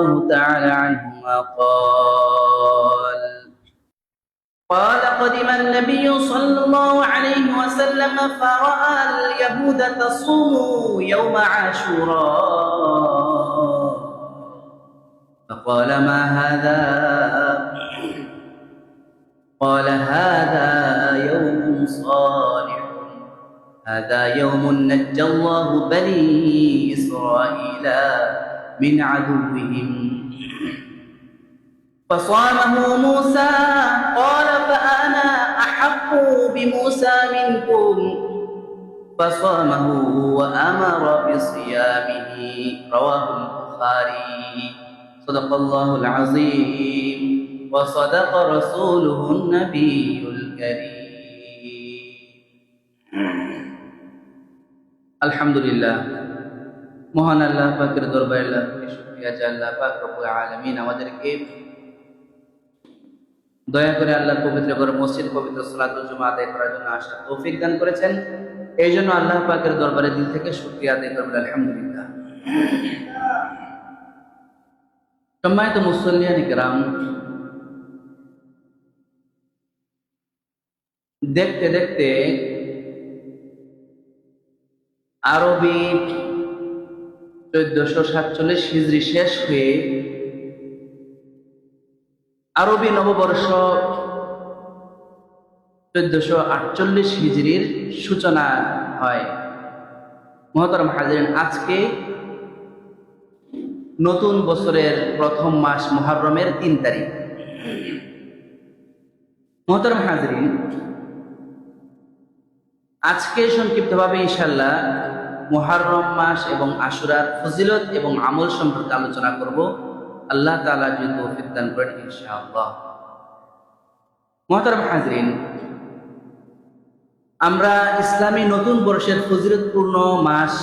الله تعالى عنهما قال قدم النبي صلى الله عليه وسلم فرأى اليهود تصوم يوم عاشوراء فقال ما هذا؟ قال هذا يوم صالح، هذا يوم نجى الله بني إسرائيل من عدوهم فصامه موسى قال فأنا أحق بموسى منكم فصامه وأمر بصيامه. رواه البخاري. صدق الله العظيم وصدق رسوله النبي الكريم. الحمد لله। মহান আল্লাহ পাকের দরবারে লাখ শুকরিয়া যে আল্লাহ পাক রব্বুল আলামিন আমাদেরকে দয়া করে আল্লাহর পবিত্র ঘর মসজিদ পবিত্র সালাতুল জুমা আদায় করার জন্য আসার তৌফিক দান করেছেন। এই জন্য আল্লাহ পাকের দরবারে দিল থেকে শুকরিয়া আদায় করবেন আলহামদুলিল্লাহ। সম্মানিত মুসল্লিয়ান কিরাম, দেখতে দেখতে আরবি 1447 হিজরি শেষ হয়ে আরবি নববর্ষ 1448 হিজরির সূচনা হয়। মুহতারাম হাজিরিন, আজকে নতুন বছরের প্রথম মাস মুহররমের 3 তারিখ। মুহতারাম হাজিরিন, আজকে সংক্ষিপ্তভাবে ইনশাআল্লাহ মুহররম মাস এবং আশুরার ফজিলত এবং আমল সম্পর্কে আলোচনা করব, আল্লাহ তাআলা যদি তৌফিক দান করেন ইনশাআল্লাহ। মুহতারাম হাজিরিন, আমরা ইসলামী নতুন বর্ষের ফজিলতপূর্ণ মাস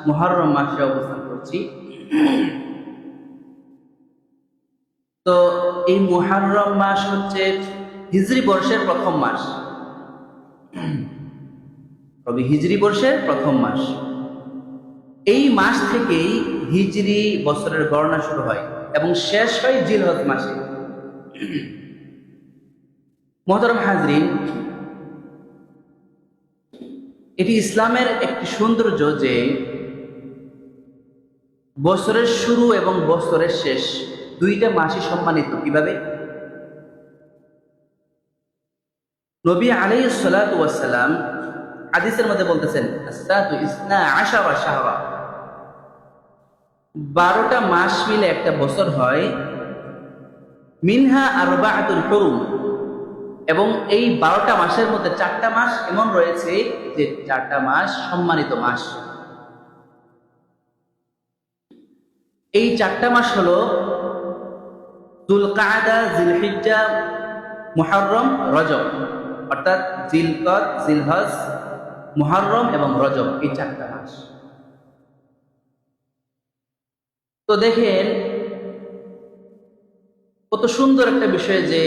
মুহররম মাসে অবস্থান করছি। তো এই মুহররম মাস হচ্ছে হিজরি বর্ষের প্রথম মাস, তবে হিজরি বর্ষের প্রথম মাস। এই মাস থেকেই হিজরি বছরের গণনা শুরু হয় এবং শেষ হয় জিলহজ মাসে। মুহতারাম হাজরিন, এটি ইসলামের একটি সৌন্দর্য যে বছরের শুরু এবং বছরের শেষ দুইটা মাসই সম্মানিত। কিভাবে? নবী আলাইহিস সালাতু ওয়াস সালাম হাদিসের মধ্যে বলতেছেন, আসসাতু ইসনা আশারা শাহরা, 12টা মাস মিলে একটা বছর হয়। মিনহা আরবাআতুল হুরুম, এবং এই 12টা মাসের মধ্যে 4টা মাস এমন রয়েছে যে 4টা মাস সম্মানিত মাস। এই 4টা মাস হলো যুলকাআদা, জিলহিজ্জা, মুহররম, রজব, অর্থাৎ জিলকদ, জিলহজ, মুহররম এবং রজব, এই 4টা মাস। তো দেখেন কত সুন্দর একটা বিষয় যে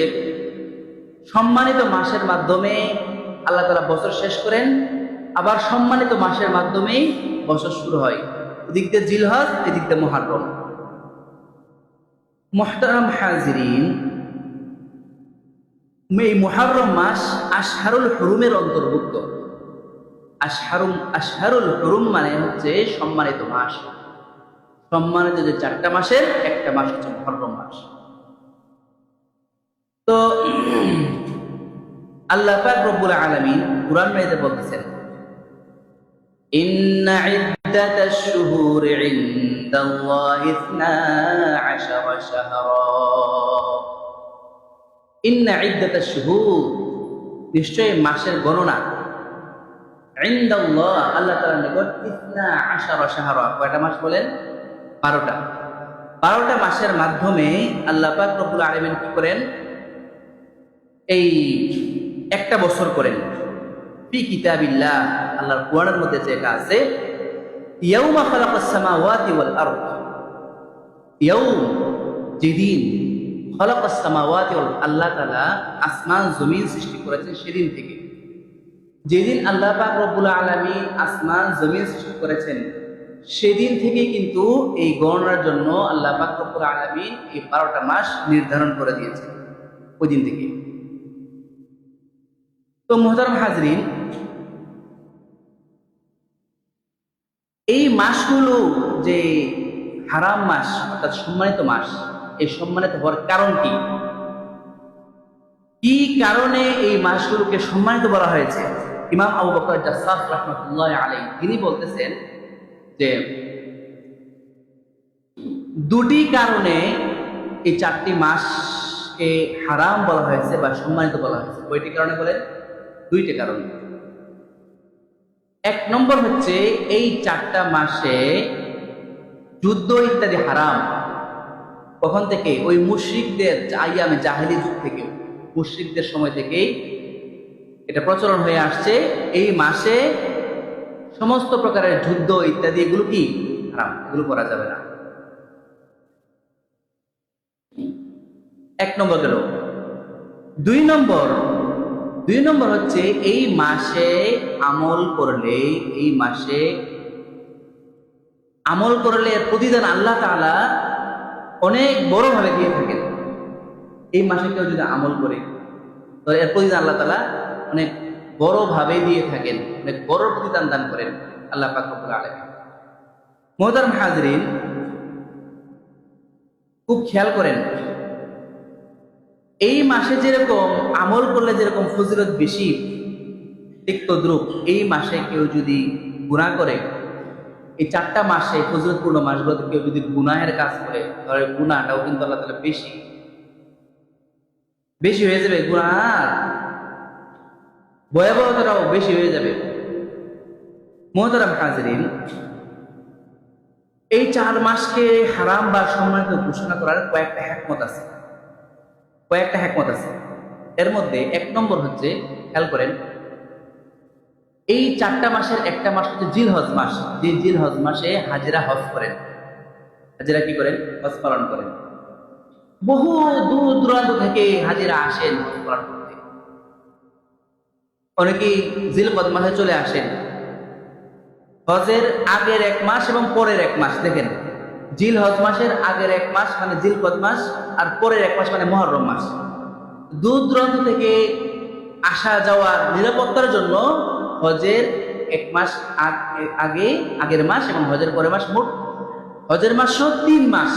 সম্মানিত মাসের মাধ্যমে আল্লাহ তাআলা বছর শেষ করেন, আবার সম্মানিত মাসের মাধ্যমে বছর শুরু হয়। এদিক দিয়ে জিলহজ, এদিক দিয়ে মুহররম। মুহতারাম হাজিরিন, এই মুহররম মাস আশহারুল হুরুমের অন্তর্ভুক্ত। আশহারুল হুরুম মানে হচ্ছে সম্মানিত মাস। সম্মানিত যে 4টা মাসের একটা মাস হচ্ছে মুহররম মাস। তো আল্লাহ পাক রব্বুল আলামিন কুরআন মাজিদে বলতেছেন, ইন্না ইদ্দাতাশ শুহুরি ইনদাল্লাহি 12 শাহরা। ইন্না ইদ্দাতাশ শুহুর, নিশ্চয়ই মাসের গণনা, ইনদাল্লাহ, আল্লাহ তাআলার নিকট, 12 শাহরা, কয়টা মাস বলেন? 12টা। 12টা মাসের মাধ্যমে আল্লাহ পাক রব্বুল আলামিন কি করেন? এই একটা বছর করেন। ফি কিতাবিল্লাহ, আল্লাহর কোরআনের মধ্যে যেটা আছে, ইয়াউমা খালাকাস সামাওয়াতি ওয়াল আরদ, ইয়াউম, যেদিন, খালাকাস সামাওয়াতি ওয়াল, আল্লাহ তাআলা আসমান জমিন সৃষ্টি করেছেন সেদিন থেকে। যেদিন আল্লাহ পাক রব্বুল আলামিন আসমান জমিন সৃষ্টি করেছেন সেদিন থেকে কিন্তু এই গণনার জন্য আল্লাহ পাক রব্বুল আলামিন এই 12টা মাস নির্ধারণ করে দিয়েছে ওই দিন থেকে। তো মুহতারাম হাজরিন, এই মাসগুলো যে হারাম মাস অর্থাৎ সম্মানিত মাস, এই সম্মানিত হওয়ার কারণ কি? কি কারণে এই মাসগুলোকে সম্মানিত বলা হয়েছে? ইমাম আবু বকর জাসসাস রাহমাতুল্লাহ আলাইহি তিনি বলতেছেন যে দুটি কারণে এই 4টি মাসকে হারাম বলা হয়েছে বা সম্মানিত বলা হয়েছে। কয়টি কারণে বলেন? 2টি কারণ। 1 নম্বর হচ্ছে এই 4টা মাসে যুদ্ধ ইত্যাদি হারাম। কখন থেকে? ওই মুশরিকদের আইয়ামে জাহেলি যুগ থেকে, মুশরিকদের সময় থেকেই এটা প্রচলন হয়ে আসছে। এই মাসে সমস্ত প্রকারের যুদ্ধ ইত্যাদি এগুলো কি হারাম, এগুলো করা যাবে না। 1 নম্বর গেল। 2 নম্বর হচ্ছে এই মাসে আমল করলে, এই মাসে আমল করলে এর প্রতিদান আল্লাহ তাআলা অনেক বড় ভাবে দিয়ে থাকেন। এই মাসে কেউ যদি আমল করে তো এর প্রতিদান আল্লাহ তাআলা অনেক বড় ভাবে দিয়ে থাকেন, অনেক বড় প্রতিদান দান করেন আল্লাহ পাক রব্বুল আলামিন। মুহতারাম হাজরিন, খুব খেয়াল করেন, এই মাসে যেরকম আমল করলে যেরকম ফজিলত বেশি, ঠিক তদ্রুপ এই মাসে কেউ যদি গুনাহ করে, এই 4টা মাসে ফজিলতপূর্ণ মাসগুলোতে কেউ যদি গুনাহের কাজ করে, তাহলে গুনাহটাও কিন্তু আল্লাহ তাআলা বেশি হয়ে যাবে, গুনাহ ভয়াবহতাটাও বেশি হয়ে যাবে। মুহতারাম হাজরিন, এই 4 মাসকে হারাম বা সম্মানিত ঘোষণা করার কয়েকটা হিকমত আছে। এর মধ্যে 1 নম্বর হচ্ছে, খেয়াল করেন, এই 4টা মাসের একটা মাস হচ্ছে জিলহজ মাস। যে জিলহজ মাসে হাজিরা হজ করেন। হাজিরা কি করেন? হজ পালন করেন। বহু দূর দূরান্ত থেকে হাজিরা আসেন হজ পালন করতে। অনেকেই জিলকদ মাসে চলে আসেন। হজের আগের 1 মাস এবং পরের 1 মাস দেখেন, জিলহজ মাসের আগের 1 মাস মানে জিলকদ মাস, আর পরের 1 মাস মানে মুহররম মাস। দূর দূরান্ত থেকে আসা যাওয়ার নিরাপত্তার জন্য হজের 1 মাস আগের মাস এবং হজের পরের মাস, মোট হজের মাস 3 মাস,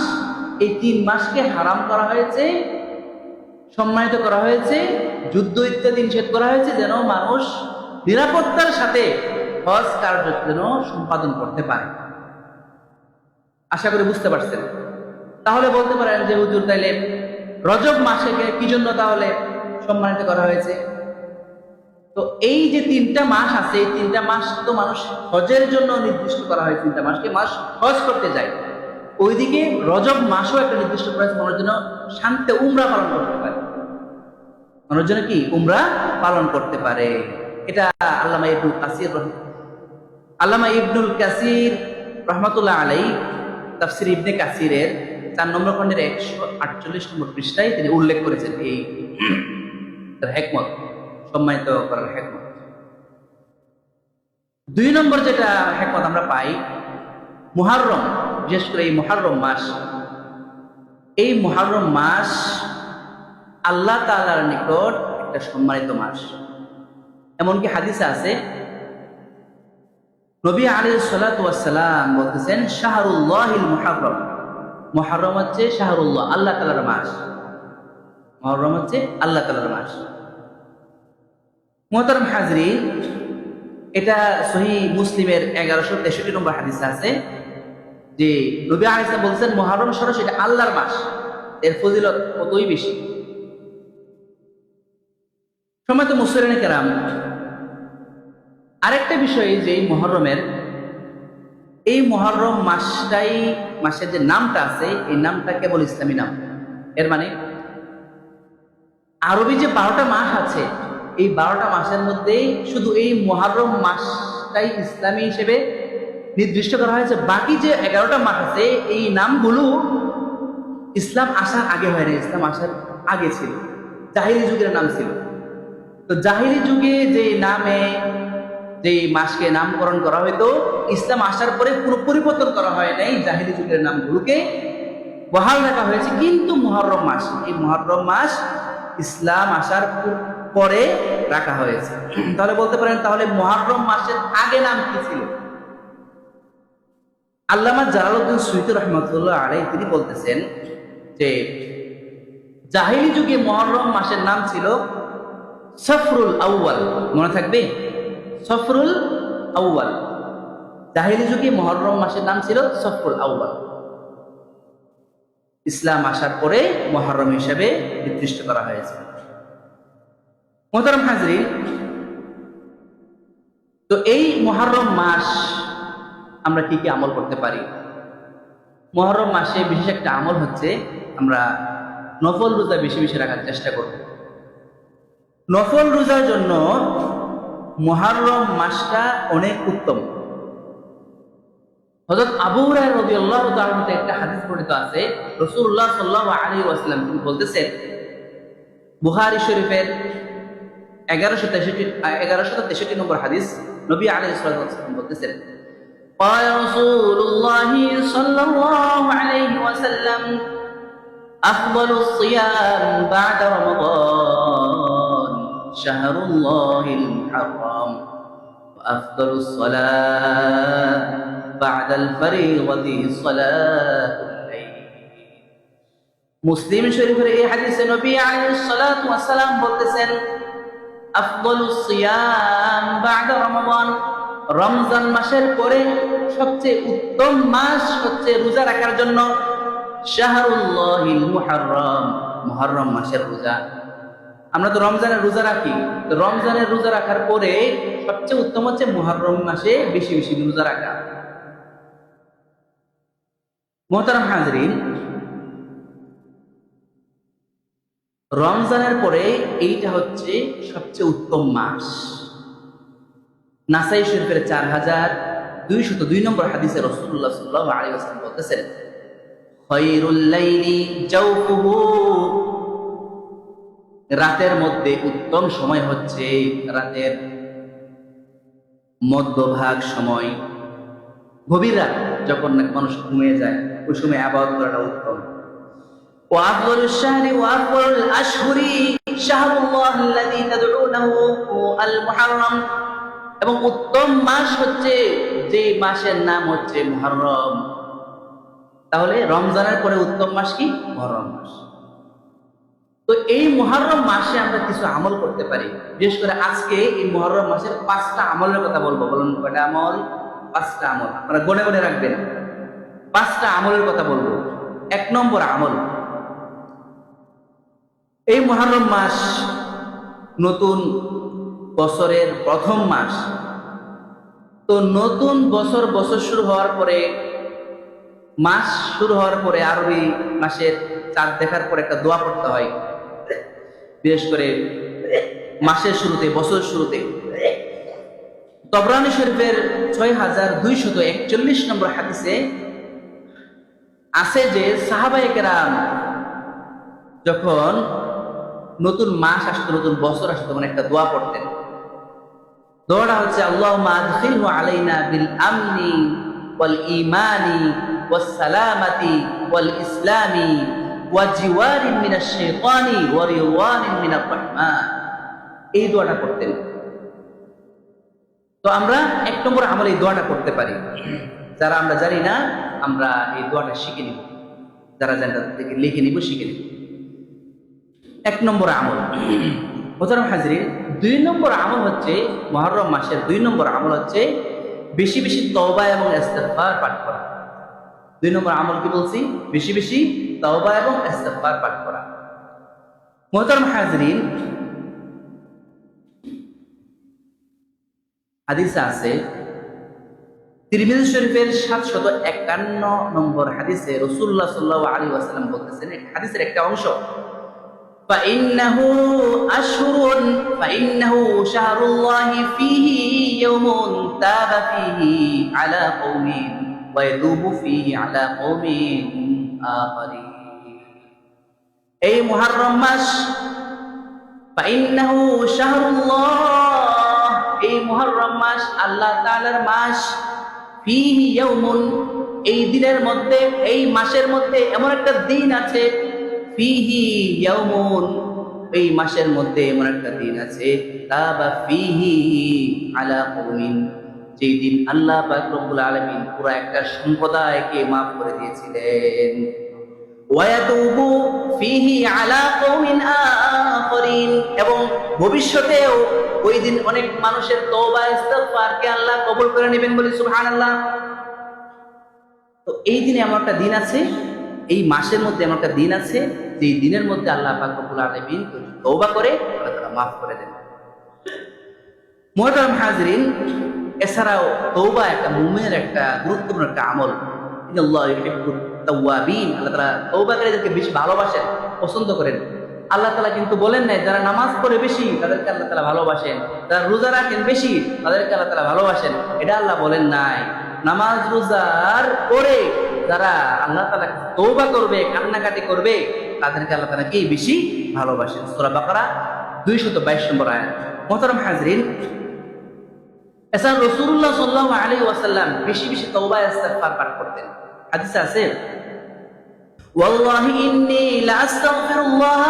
এই 3 মাসকে হারাম করা হয়েছে, সম্মানিত করা হয়েছে, যুদ্ধ ইত্যাদি নিষেধ করা হয়েছে, যেন মানুষ নিরাপত্তার সাথে হজ কার্য যেন সম্পাদন করতে পারে। আশা করি বুঝতে পারছেন। তাহলে বলতে পারেন যে হুজুর, তাইলে রজব মাসে কি জন্য তাহলে সম্মানিত করা হয়েছে? তো এই যে 3টা মাস আছে, এই 3টা মাস তো মানুষ হজের জন্য নির্দিষ্ট করা হয়। 3টা মাসকে মানুষ হজ করতে যায়। ওইদিকে রজব মাসও একটা নির্দিষ্ট করা হয়েছে মানুষ যেন শান্তি উমরা পালন করতে পারে, মানুষ যেন কি উমরা পালন করতে পারে। এটা আল্লামা ইবনুল কাসির রহমাতুল্লাহ আলাইহি তাফসীর ইবনে কাসিরের 4 নম্বর খণ্ডের 148 নম্বর পৃষ্ঠায় তিনি উল্লেখ করেছেন এই হিকমত, সম্মানিত করার হিকমত। 2 নম্বর যেটা হিকমত আমরা পাই, মুহররম, বিশেষ করে এই মুহররম মাস, এই মুহররম মাস আল্লাহ তাআলার নিকট একটা সম্মানিত মাস। এমনকি হাদিসে আছে, নবী আলাইহিস সালাতু ওয়াস সালাম বলতেছেন, শাহরুল্লাহিল মুহররম, মুহররম হচ্ছে শাহরুল্লাহ, আল্লাহ তাআলার মাস। মুহররম হচ্ছে আল্লাহ তাআলার মাস। মুহতারাম হাজরিন, এটা সহিহ মুসলিমের 1163 নম্বর হাদিসে আছে যে নবী আলাইহিস সালাম বলছেন, মুহররম সরাসরি এটা আল্লাহর মাস, এর ফজিলত কতই বেশি। সম্মানিত মুসলিম কেরাম, আরেকটা বিষয় যে এই মুহররম মাসের যে নামটা আছে, এই নামটা কেবল ইসলামী নাম। এর মানে আরবি যে 12টা মাস আছে, এই 12টা মাসের মধ্যে শুধু এই মুহররম মাসটাই ইসলামী হিসেবে নির্দিষ্ট করা হয়েছে। বাকি যে 11টা মাস আছে, এই নামগুলো ইসলাম আসার আগে হয় না, ইসলাম আসার আগে ছিল, জাহিলি যুগের নাম ছিল। তো জাহিলি যুগে যে নামে যে মাসকে নামকরণ করা হয়তো, ইসলাম আসার পরে পুরো পরিবর্তন করা হয় নাই, জাহিলি যুগের নামগুলোকে বহাল রাখা হয়েছে। কিন্তু মুহররম মাস, এই মুহররম মাস ইসলাম আসার পরে রাখা হয়েছে। তাহলে বলতে পারেন, তাহলে মুহররম মাসের আগে নাম কি ছিল? আল্লামা জালালউদ্দিন সুয়ুতী রাহমাতুল্লাহ আলাইহি তিনি বলতেছেন যে জাহিলি যুগে মুহররম মাসের নাম ছিল সফরুল আউয়াল। মনে থাকবে, সফরুল আউয়াল। জাহিলি যুগে মুহররম মাসের নাম ছিল সফরুল আউয়াল। ইসলাম আসার পরে মুহররম হিসেবে নির্দিষ্ট করা হয়েছে। মুহতারাম হাজরিন, তো এই মুহররম মাস আমরা কি কি আমল করতে পারি? মুহররম মাসে বিশেষ একটা আমল হচ্ছে আমরা নফল রোজা বেশি বেশি রাখার চেষ্টা করব। নফল রোজার জন্য মুহররম মাসটা অনেক উত্তম। হযরত আবু হুরায়রা রাদিয়াল্লাহু তাআলা থেকে একটা হাদিস বর্ণিত আছে, রাসূলুল্লাহ সাল্লাল্লাহু আলাইহি ওয়াসাল্লাম তিনি বলতেছেন, বুখারী শরীফের 1163 নম্বর হাদিস, নবী আলাইহিস সালাম বলতেছেন, قال رسول الله صلى الله عليه وسلم أفضل الصيام بعد رمضان شهر الله المحرم وأفضل الصلاة بعد الفريضة صلاة الليل। মুসলিম শরীফের এই হাদিসে নবী আলাইহিস সালাতু ওয়াস সালাম বলতেছেন, আফদলুস সিয়াম বা'দা রমাদান, রমজান মাসের পরে সবচেয়ে উত্তম মাস হচ্ছে রোজা রাখার জন্য শাহরুল্লাহিল মুহাররম, মুহররম মাসের রোজা। আমরা তো রমজানের রোজা রাখি, তো রমজানের রোজা রাখার পরে সবচেয়ে উত্তম হচ্ছে মুহররম মাসে বেশি বেশি রোজা রাখা। মুহতারাম হাজরিন, রমজানের পরে এইটা হচ্ছে সবচেয়ে উত্তম মাস। নাসাই শরীফের 4202 নম্বর হাদিসে রাসূলুল্লাহ সাল্লাল্লাহু আলাইহি ওয়াসাল্লাম বলতেছেন, খায়রুল লাইলি জাওফুহু, রাতের মধ্যে উত্তম সময় হচ্ছে রাতের মধ্যভাগ সময়, গভীর রাত, যখন মানুষ ঘুমিয়ে যায় ওই সময় ইবাদত করাটা উত্তম। ওয়া আফদালুশ শাহরি ওয়া আফদালুল আশহুরি শাহরুল্লাহিল্লাযী তাদউনাহু আল মুহাররম, এবং উত্তম মাস হচ্ছে যে মাসের নাম হচ্ছে মুহররম। তাহলে রমজানের পরে উত্তম মাস কি? মুহররম মাস। তো এই মুহররম মাসে আমরা কিছু আমল করতে পারি। বিশেষ করে আজকে এই মুহররম মাসের 5টা আমলের কথা বলবো। বলুন কয়টা আমল? 5টা আমল। আপনারা গনে গনে রাখবেন। 5টা আমলের কথা বলবো। 1 নম্বর আমল, এই মুহররম মাস নতুন বছরের প্রথম মাস। তো নতুন বছর শুরু হওয়ার পরে, মাস শুরু হওয়ার পরে আরবি মাসের চাঁদ দেখার পরে একটা দোয়া পড়তে হয়। বিশেষ করে মাসের শুরুতে, বছর শুরুতে। তবরানী শরীফের 6241 নম্বর হাদিসে আছে যে সাহাবায়ে কেরাম যখন নতুন মাস আসতো, নতুন বছর আসতো, তখন একটা দোয়া পড়তেন। দোয়াটা হচ্ছে, আল্লাহুম্মা আদখিলহু আলাইনা বিল আমনি ওয়াল ঈমানি ওয়াস সালামাতি ওয়াল ইসলামি ওয়া জিওয়ারিন মিনাশ শাইতানি ওয়া রিওয়ানিন মিনার রাহমান। এই দোয়াটা পড়তেন। তো আমরা 1 নম্বর আমল এই দোয়াটা করতে পারি। যারা আমরা জানি না, আমরা এই দোয়াটা শিখে নিব। যারা জানেন তাদের থেকে লিখে নিব, শিখে নিব। 1 নম্বর আমল। মুহতারাম হাজরিন, 2 নম্বর আমল হচ্ছে মুহররম মাসের 2 নম্বর আমল হচ্ছে বেশি বেশি তওবা এবং ইস্তিগফার পাঠ করা। 2 নম্বর আমল কি বলছি? বেশি বেশি তওবা এবং ইস্তিগফার পাঠ করা। মুহতারাম হাজরিন, হাদিসে আছে, তিরমিজি শরীফের 751 নম্বর হাদিসে রাসূলুল্লাহ সাল্লাল্লাহু আলাইহি ওয়াসাল্লাম বলতেছেন, হাদিসের একটা অংশ, فإنه شهر الله فيه يوم تاب فيه على قوم ويتوب فيه على قوم آخرين। এই মুহররম মাস, فإنه شهر الله, এই মুহররম মাস আল্লাহ তাআলার মাস। ফীহি ইয়াউমুন, এই দিনের মধ্যে, এই মাসের মধ্যে এমন একটা দিন আছে। ফীহি ইয়াউমুন, এই মাসের মধ্যে এমন একটা দিন আছে। তাবা ফীহি আলা কওমিন, যেই দিন আল্লাহ পাক রব্বুল আলামিন পুরো একটা সম্প্রদায়কে মাফ করে দিয়েছিলেন। ওয়ায়াতুবু ফীহি আলা কওমিন আখরিন, এবং ভবিষ্যতেও ওই দিন অনেক মানুষের তওবা ইস্তিগফারকে আল্লাহ কবুল করে নেবেন, বলি সুবহানাল্লাহ। তো এই দিনে এমন একটা দিন আছে, এই মাসের মধ্যে এমন একটা দিন আছে, যে দিনের মধ্যে আল্লাহ পাক রব্বুল আলামিন তওবা করে আল্লাহ তাআলা মাফ করে দেন। মুহতারাম হাজিরিন, এছাড়াও তওবা একটা মুমিনের একটা গুরুত্বপূর্ণ একটা আমল। ইন্নাল্লাহা ইউহিব্বুত তাওয়াবিন, আল্লাহ তাআলা তওবাকারীদেরকে বেশি ভালোবাসেন, পছন্দ করেন। আল্লাহ তাআলা কিন্তু বলেন নাই যারা নামাজ পড়ে বেশি তাদেরকে আল্লাহ তাআলা ভালোবাসেন, যারা রোজা রাখেন বেশি তাদেরকে আল্লাহ তাআলা ভালোবাসেন, এটা আল্লাহ বলেন নাই। নামাজ রোজার পরে যারা আল্লাহ তাআলা তওবা করবে, কান্নাকাটি করবে, তাদেরকে আল্লাহ তাআলা কি বেশি ভালোবাসেন। সূরা বাকারা 222 নম্বর আয়াত। মুহতারাম হাজিরিন, এছাড়া রাসূলুল্লাহ সাল্লাল্লাহু আলাইহি ওয়াসাল্লাম বেশি বেশি তওবা ইস্তিগফার পাঠ করতেন। হাদিসে আছে, ওয়াল্লাহি ইন্নী লা আস্তাগফিরুল্লাহ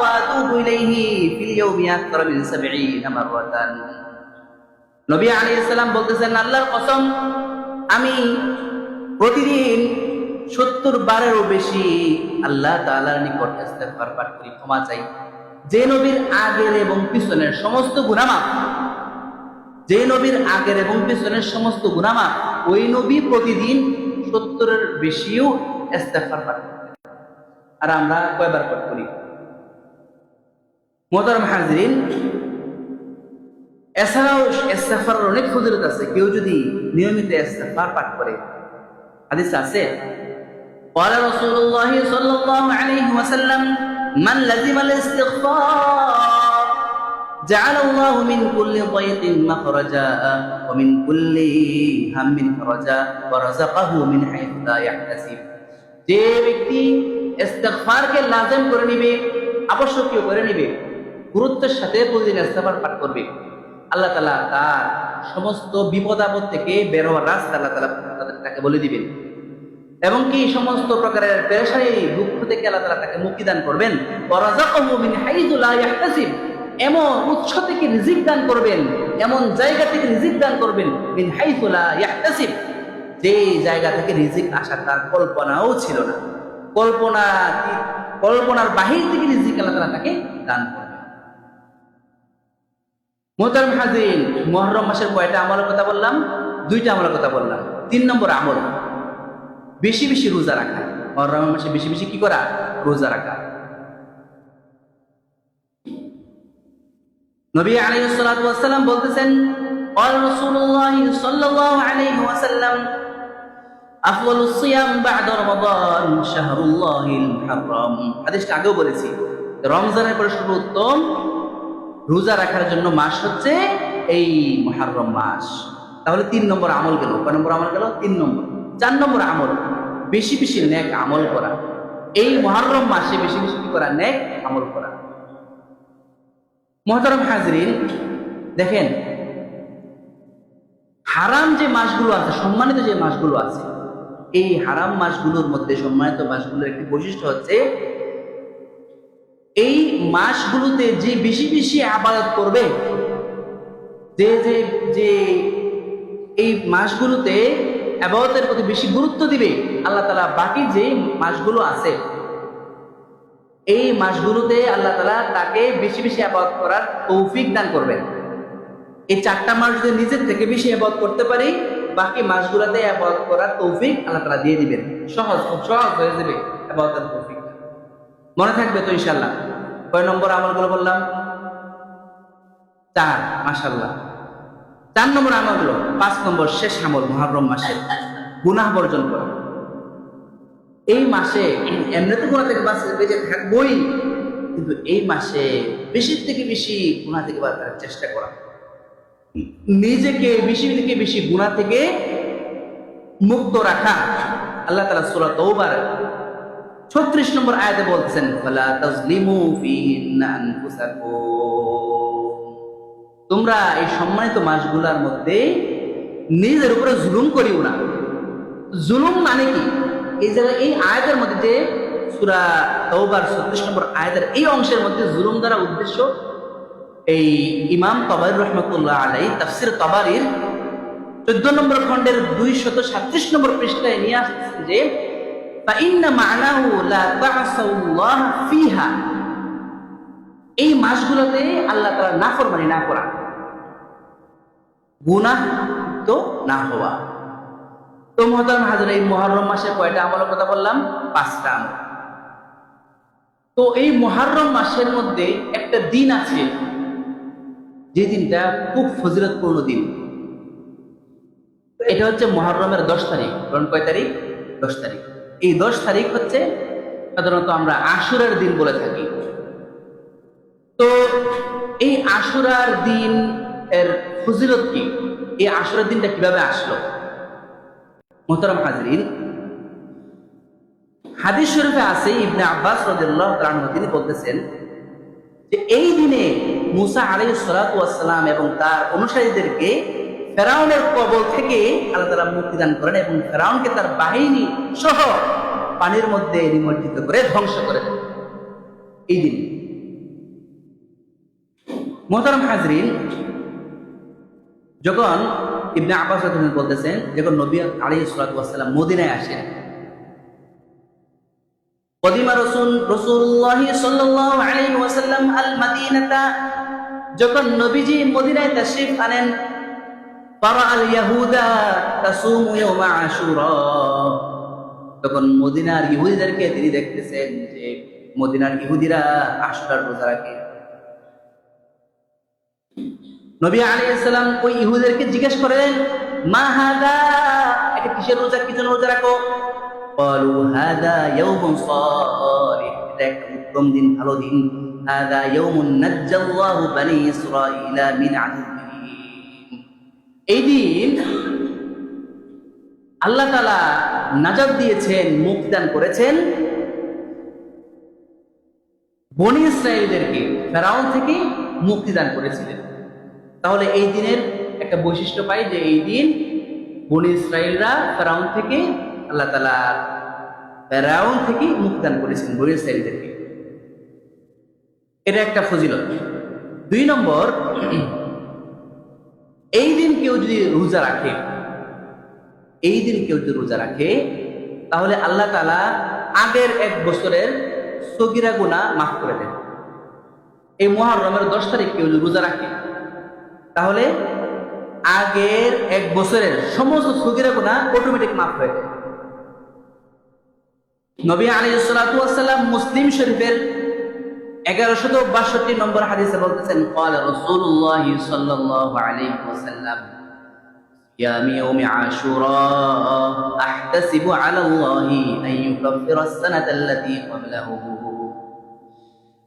ওয়া আতুবু ইলাইহি ফিল ইয়াউমি আকতার মিন 70 মাররাতান। নবী আলাইহিস সালাম বলতেছেন, আল্লাহর কসম, আমি প্রতিদিন 70 বারেরও বেশি আল্লাহ তাআলার নিকট ইস্তিগফার পাঠ করি, ক্ষমা চাই। যে নবীর আগের এবং পিছনের সমস্ত গুনাহ মাফ, যে নবীর আগের এবং পিছনের সমস্ত গুনাহ মাফ, ওই নবী প্রতিদিন 70-এর বেশিও ইস্তিগফার পাঠ করতেন। আর আমরা কয়বার পাঠ করি? মুহতারাম হাজিরিন, এছাড়াও ইস্তিগফারের অনেক ফজিলত আছে। কেউ যদি নিয়মিত ইস্তিগফার পাঠ করে, হাদিসে আছে, قال رسول الله صلى الله عليه وسلم من لزم الاستغفار جعل الله من كل ضيق مخرجا ومن كل هم فرجا ورزقه من حيث لا يحتسب। যে ব্যক্তি ইস্তিগফারকে লাজিম করে নেবে, আবশ্যকীয় করে নেবে, গুরুত্বের সাথে প্রতিদিন ইস্তিগফার পাঠ করবে, আল্লাহ তাআলা তার সমস্ত বিপদ আপদ থেকে বের হওয়ার রাস্তা আল্লাহ তাআলা তাকে বলে দিবেন, এবং কি সমস্ত প্রকারের পেরেশানি দুঃখ থেকে আল্লাহ তাআলা তাকে মুক্তি দান করবেন। ওয়ারাযাকাহু মিন হাইযু লা ইয়াহতাসিব, এমন উৎস থেকে রিজিক দান করবেন, এমন জায়গা থেকে রিজিক দান করবেন, মিন হাইযু লা ইয়াহতাসিব, যে জায়গা থেকে রিজিক আসার তার কল্পনাও ছিল না, কল্পনার বাহির থেকে রিজিক আল্লাহ তাআলা তাকে দান করবেন। মুহতারাম হাজিরিন, মুহররম মাসের কয়টা আমলের কথা বললাম? 2টা আমলের কথা বললাম। 3 নম্বর আমল, বেশি বেশি রোজা রাখা। মুহররম মাসে বেশি বেশি কি করা? রোজা রাখা। নবী আলাইহিস সালাতু ওয়াস সালাম বলতেছেন, قال رسول الله صلى الله عليه وسلم أفضل الصيام بعد رمضان شهر الله المحرم। হাদিসটা আগেও বলেছি, রমজানের পরে সর্বোত্তম রোজা রাখার জন্য মাস হচ্ছে এই মুহররম মাস। তাহলে 3 নম্বর আমল গেল। কয় নম্বর আমল গেল? 3 নম্বর। 4 নম্বর আমল, বেশি বেশি নেক আমল করা। এই মুহররম মাসে বেশি বেশি কি করা? নেক আমল করা। মুহতারাম হাজিরিন, দেখেন, হারাম যে মাসগুলো আছে, সম্মানিত যে মাসগুলো আছে, এই হারাম মাসগুলোর মধ্যে সম্মানিত মাসগুলোর একটি বৈশিষ্ট্য হচ্ছে, এই মাসগুলোতে যে বেশি বেশি ইবাদত করবে, যে যে যে এই মাসগুলোতে ইবাদতের প্রতি বেশি গুরুত্ব দিবে, আল্লাহ তাআলা বাকি যে মাসগুলো আছে এই মাসগুলোতে আল্লাহ তাআলা তাকে বেশি বেশি ইবাদত করার তৌফিক দান করবেন। এই 4টা মাস যদি নিজের থেকে বেশি ইবাদত করতে পারি, বাকি মাসগুলোতে ইবাদত করার তৌফিক আল্লাহ তাআলা দিয়ে দিবেন। সহজ, খুব সহজ হয়ে যাবে ইবাদতের তৌফিক। মনে থাকবে তো ইনশাআল্লাহ? কয় নম্বর আমলগুলো বললাম? 4। মাশাআল্লাহ। 4 নম্বর আমলগুলো। 5 নম্বর শেষ আমল, মুহররম মাসে গুনাহ বর্জন করা। এই মাসে এমনিতে গুনাহ থেকে বেঁচে থাকবই, কিন্তু এই মাসে বেশি থেকে বেশি গুনাহ থেকে বাঁচার চেষ্টা করা, নিজেকে বেশি থেকে বেশি গুনাহ থেকে মুক্ত রাখা। আল্লাহ তাআলা সূরা তাওবার 36 নম্বর আয়াতে বলতেছেন, ফালা তাজলিমু ফিহিন্না আনফুসাকুম, তোমরা এই সম্মানিত মাসগুলার মধ্যে নিজের উপরে জুলুম করিও না। জুলুম মানে কি? এই জায়গায় এই আয়াতের মধ্যে যে সূরা তাওবার 36 নম্বর আয়াতের এই অংশের মধ্যে জুলুম দ্বারা উদ্দেশ্য, এই ইমাম তাবারী রাহমাতুল্লাহ আলাইহি তাফসীর তাবারীর 14 নম্বর খণ্ডের 237 নম্বর পৃষ্ঠায় নিয়ে আসছে যে ফাইন্না মা'নাহু লা তা'সাল্লাহ ফিহা, এই মাসগুলোতে আল্লাহ তাআলা নাফরমানি না করা, গুনাহ তো না হওয়া। তো মুহতারাম হাজির, এই মুহররম মাসে কয়টা আমলের কথা বললাম? 5টা আমল। তো এই মুহররম মাসের মধ্যে একটা দিন আছে যে দিনটা খুব ফজিলতপূর্ণ দিন। এটা হচ্ছে মুহররমের 10 তারিখ। কারণ কয় তারিখ? 10 তারিখ। এই 10 তারিখ হচ্ছে সাধারণত আমরা আশুরার দিন বলে থাকি। তো এই আশুরার দিন এর ফজিলত কি? এই আশুরার দিনটা কিভাবে আসলো? মুহতারাম হাজরিন, হাদিস শরীফে আছে ইবনে আব্বাস রাদিয়াল্লাহু তাআলা আনহু তিনি বলতেছেন যে এই দিনে মুসা আলাইহিস সালাতু ওয়াস সালাম এবং তার অনুসারীদেরকে ফেরাউনের কবল থেকে আল্লাহ তাআলা মুক্তি দান করেন এবং ফেরাউনকে তার বাহিনী সহ পানির মধ্যে নিমজ্জিত করে ধ্বংস করে দেন এই দিন। মুহতারাম হাজরিন, যখন ইবনে আব্বাস রাদিয়াল্লাহু বলতেছেন যখন নবী আলাইহিস সালাতু ওয়াস সালাম মদিনায় আসেন, কদিমা রাসূলুল্লাহ সাল্লাল্লাহু আলাইহি ওয়াসাল্লাম আল মাদিনাতা, যখন নবীজি মদিনায় তাশরীফ আনেন, ফারা আল ইয়াহুদা তাসুমু ইয়াওমা আশুরা, তখন মদিনার ইহুদিদেরকে তিনি দেখতেছেন যে মদিনার ইহুদিরা আশুরার রোজা রাখে। নবী আলাইহিস সালাম ওই ইহুদিদেরকে জিজ্ঞেস করেন, মা হাদা, এটা কিসের রোজা, কি জন্য রোজা রাখো? ক্বালু হাদা ইয়াউমুন সালিহ, এটা একটা উত্তম দিন, ভালো দিন। হাদা ইয়াউমুন নাজ্জাল্লাহু বানি ইসরাঈলা মিন আদুবিহিম, এই দিন আল্লাহ তাআলা নাজাত দিয়েছেন, মুক্তি দান করেছেন বনি ইসরাঈলদেরকে, ফেরাউন থেকে মুক্তি দান করেছিলেন। তাহলে এই দিনের একটা বৈশিষ্ট্য পাই যে এই দিন বনি ইসরাঈলরা ফেরাউন থেকে আল্লাহ তাআলা ফেরাউন থেকে মুক্তি দান করেছেন বনি ইসরাঈলদেরকে। এটা একটা ফজিলত। 2 নম্বর, এই দিন কেউ যদি রোজা রাখে, এই দিন কেউ যদি রোজা রাখে তাহলে আল্লাহ তাআলা আগের 1 বছরের সগীরা গুনাহ মাফ করে দেন। এই মুহররমের 10 তারিখ কেউ যদি রোজা রাখে তাহলে আগের 1 বছরের সমস্ত সগীরা গুনাহ অটোমেটিক মাফ হয়ে যায়। নবী আলাইহিস সালাতু ওয়াস সালাম মুসলিম শরীফের 1162 নম্বর হাদিসে বলতেছেন, ক্বালা রাসূলুল্লাহ সাল্লাল্লাহু আলাইহি ওয়াসাল্লাম ইয়ামি ইয়াউমি আশুরা আহতাসিবু আলা আল্লাহি আন ইউকাফিরা আস-সানাতা আল্লাতী ক্বাবলাহু।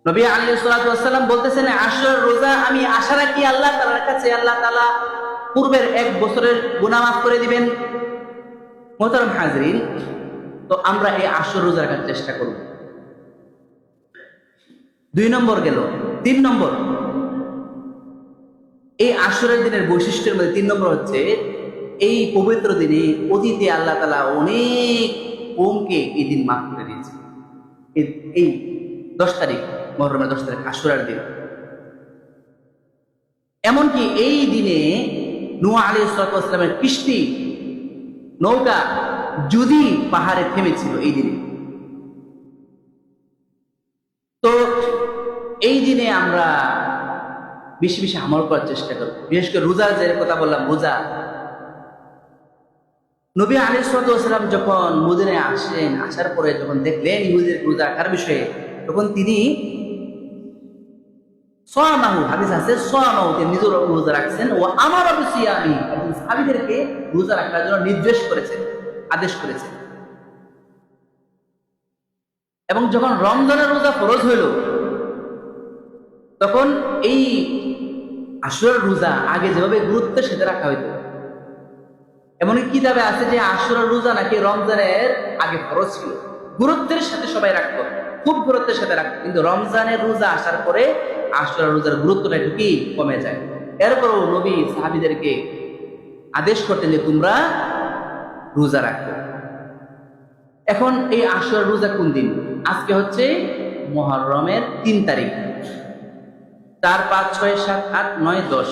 নবী আলাইহিস সালাতু ওয়াস সালাম বলতেছেন, আশুরার রোজা আমি আশা রাখি আল্লাহ তাআলার কাছে আল্লাহ তাআলা পূর্বের 1 বছরের গুনাহ মাফ করে দিবেন। মুহতারাম হাজরিন, তো আমরা এই আশুর রোজা রাখার চেষ্টা করব। 2 নম্বর গেল। 3 নম্বর, এই আশুরের দিনের বৈশিষ্ট্যের মধ্যে 3 নম্বর হচ্ছে এই পবিত্র দিনে অতীতে আল্লাহ তাআলা অনেক কওমকে এই দিন মাফ করে দিয়েছে। এই 10 তারিখ, মুহররমের 10 তারিখ আশুরার দিন। এমনকি এই দিনে নূহ আলাইহিস সালামের কিস্তি নৌকা যদি পাহাড়ে থেমেছিল এই দিনে। তো এই দিনে আমরা বেশি বেশি আমল করার চেষ্টা করব। বিশেষ করে রোজার যে কথা বললাম, রোজা, নবী আলাইহিস সালাম যখন মদিনায় আসেন, আসার পরে যখন দেখলেন ইহুদিদের রোজা রাখার বিষয়ে, তখন তিনি সামাহু, হাদিস আছে সামাহু, তিনি নিজের রোজা রাখছেন। ও আমারা বিসিয়ামি, সাহাবীদেরকে রোজা রাখার জন্য নির্দেশ করেছেন, আদেশ করেছেন। এবং যখন রমজানের রোজা ফরজ হইল তখন এই আশুরার রোজা আগে যেভাবে গুরুত্বের সাথে রাখা হইতো, এমনকি কিতাবে আছে যে আশুরার রোজা নাকি রমজানের আগে ফরজ ছিল, গুরুত্বের সাথে সবাই রাখতো, খুব গুরুত্বের সাথে রাখতো। কিন্তু রমজানের রোজা আসার পরে আশুরার রোজার গুরুত্বটা একটু কি কমে যায়। এরপরও নবী সাহাবীদেরকে আদেশ করতেন যে তোমরা রোজা রাখো। এখন এই আশুরার রোজা কোন দিন? আজকে হচ্ছে মুহররমের 3 তারিখ, 4, 5, 6, 7, 8, 9, 10,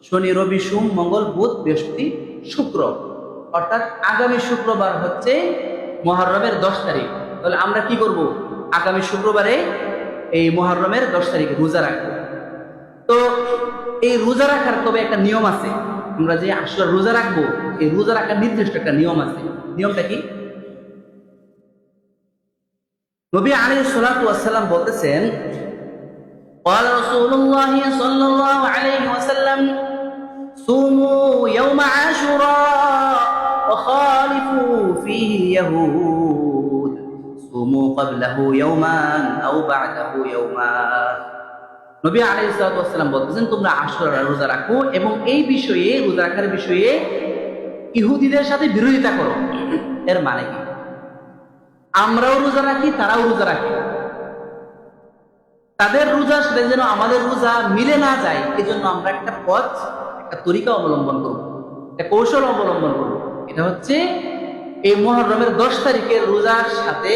শনি, রবি, সোম, মঙ্গল, বুধ, বৃহস্পতি, শুক্র, অর্থাৎ আগামী শুক্রবার হচ্ছে মুহররমের 10 তারিখ। তাহলে আমরা কি করব? আগামী শুক্রবারে এই মুহররমের 10 তারিখে রোজা রাখবো। তো এই রোজা রাখার তবে একটা নিয়ম আছে। আমরা যে আশুরার রোজা রাখবো, এই রোজা রাখার নির্দিষ্ট একটা নিয়ম আছে। নিয়মটা কি? নবী আলাইহিস সালাতু ওয়াস সালাম বলতেছেন, قال رسول الله صلى الله عليه وسلم صوموا يوم عاشوراء وخالفوا فيه اليهود صوموا قبله يوما أو بعده يوما। নবী আলাইহিস সালাতু ওয়াস সালাম বলতেছেন, তোমরা আশুরার রোজা রাখো এবং এই বিষয়ে, রোজা রাখার বিষয়ে ইহুদিদের সাথে বিরোধিতা করো। এর মানে কি? আমরাও রোজা রাখি, তারাও রোজা রাখে, তাদের রোজার সাথে যেন আমাদের রোজা মিলে না যায়, এজন্য আমরা একটা পথ, একটা তরিকা অবলম্বন করব, একটা কৌশল অবলম্বন করব। এটা হচ্ছে এই মুহররমের 10 তারিখের রোজার সাথে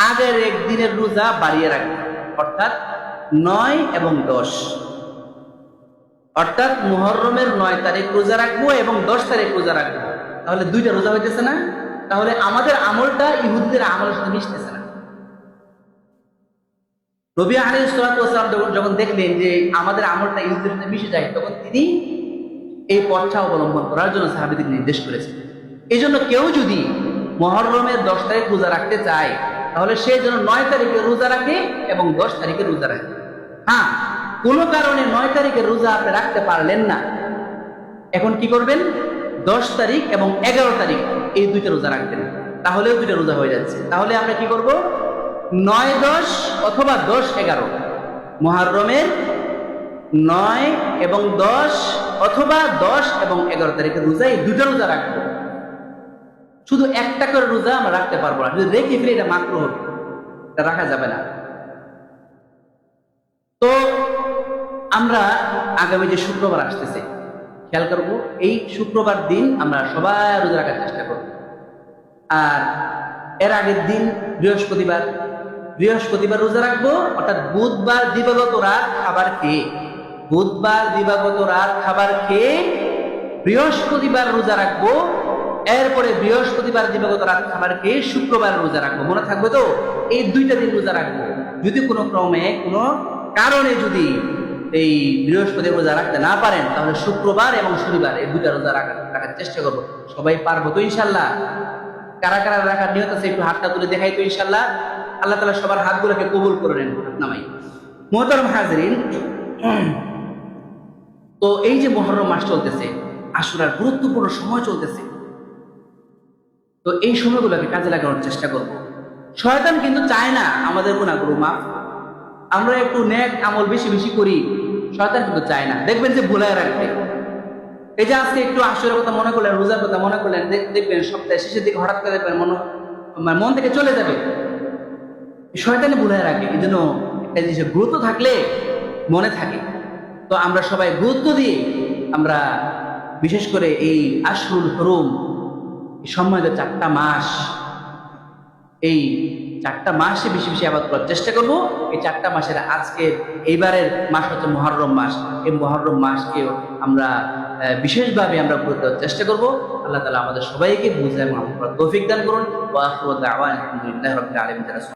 আগের একদিনের রোজা বাড়িয়ে রাখবো, অর্থাৎ 9 এবং 10, অর্থাৎ মুহররমের 9 তারিখ রোজা রাখবো এবং 10 তারিখ রোজা রাখবো। তাহলে 2টা রোজা হইতেছে না? তাহলে আমাদের আমলটা ইহুদিদের আমলের সাথে মিশতেছে না। নবী আলাইহিস সালাতু ওয়াস সালাম যখন দেখলেন যে আমাদের আমলটা ইহুদিদের সাথে মিশে যায়, তখন তিনি এই পথটা অবলম্বন করার জন্য সাহাবীদের নির্দেশ করেছেন। এই জন্য কেউ যদি মুহররমের 10 তারিখ রোজা রাখতে চায়, তাহলে সে যেন 9 তারিখে রোজা রাখে এবং 10 তারিখে রোজা রাখে। হ্যাঁ, কোনো কারণে 9 তারিখের রোজা আপনি রাখতে পারলেন না, এখন কি করবেন? 10 তারিখ এবং 11 তারিখ এই 2টা রোজা রাখবেন, তাহলেও 2টা রোজা হয়ে যাচ্ছে। তাহলে আমরা কি করব? 9, 10 অথবা 10, 11, মুহররমের 9 এবং 10 অথবা 10 এবং 11 তারিখের রোজা, এই 2টা রোজা রাখবো। শুধু একটা করে রোজা আমরা রাখতে পারবো না, যদি রেখে ফেলে এটা মাকরুহ হবে, এটা রাখা যাবে না। তো আমরা আগামী যে শুক্রবার আসতেছে খেয়াল করবো, এই শুক্রবার দিন আমরা সবাই রোজা রাখার চেষ্টা করব। আর এর আগের দিন বৃহস্পতিবার রোজা রাখবো, অর্থাৎ বুধবার দিবাগত রাত খাবার খেয়ে, বৃহস্পতিবার রোজা রাখবো। এরপরে বৃহস্পতিবার দিবাগত রাত খাবার খেয়ে শুক্রবার রোজা রাখবো। মনে থাকবে তো? এই 2টা দিন রোজা রাখবো। যদি কোনো ক্রমে, কোনো কারণে যদি এই বৃহস্পতিবার রোজা রাখতে না পারেন, তাহলে শুক্রবার এবং শনিবার এই 2টা রোজা রাখার চেষ্টা করবো। সবাই পারবো তো ইনশাল্লাহ? কারা কারা রাখার নিয়ত আছে একটু হাতটা তুলে দেখাই তো ইনশাল্লাহ। আল্লাহ তাআলা সবার হাতগুলোকে কবুল করে নেন। হাত নামাই। মুহতারাম হাজিরিন, তো এই যে মুহররম মাস চলতেছে, আশুরার গুরুত্বপূর্ণ সময় চলতেছে, তো এই সময়গুলোকে কাজে লাগানোর চেষ্টা করব। শয়তান কিন্তু চায় না আমাদের গুনাহগুলো মাফ, আমরা একটু নেক আমল বেশি বেশি করি, শয়তান কিন্তু চায় না। দেখবেন যে ভুলায় রাখবে। এই যে আজকে একটু আশুরার কথা মনে করলেন, রোজার কথা মনে করলেন, দেখবেন সপ্তাহের শেষের দিকে হঠাৎ করে দেখবেন মন থেকে চলে যাবে। শয়তানে ভুলায় রাখে। এই জন্য একটা জিনিসের গুরুত্ব থাকলে মনে থাকে। তো আমরা সবাই গুরুত্ব দিয়ে আমরা বিশেষ করে এই আশহুরুল হুরুম, সম্মানিত 4টা মাস, এই 4টা মাসে বেশি বেশি ইবাদত করার চেষ্টা করব। এই 4টা মাসের আজকে এইবারের মাস হচ্ছে মুহররম মাস। এই মুহররম মাসকে আমরা বিশেষভাবে আমরা গুরুত্ব দেওয়ার চেষ্টা করব। আল্লাহ তাআলা আমাদের সবাইকে বুঝে এবং আমল করার তৌফিক দান করুন। ওয়া আখিরু দাওয়ানা আলহামদুলিল্লাহি রাব্বিল আলামিন।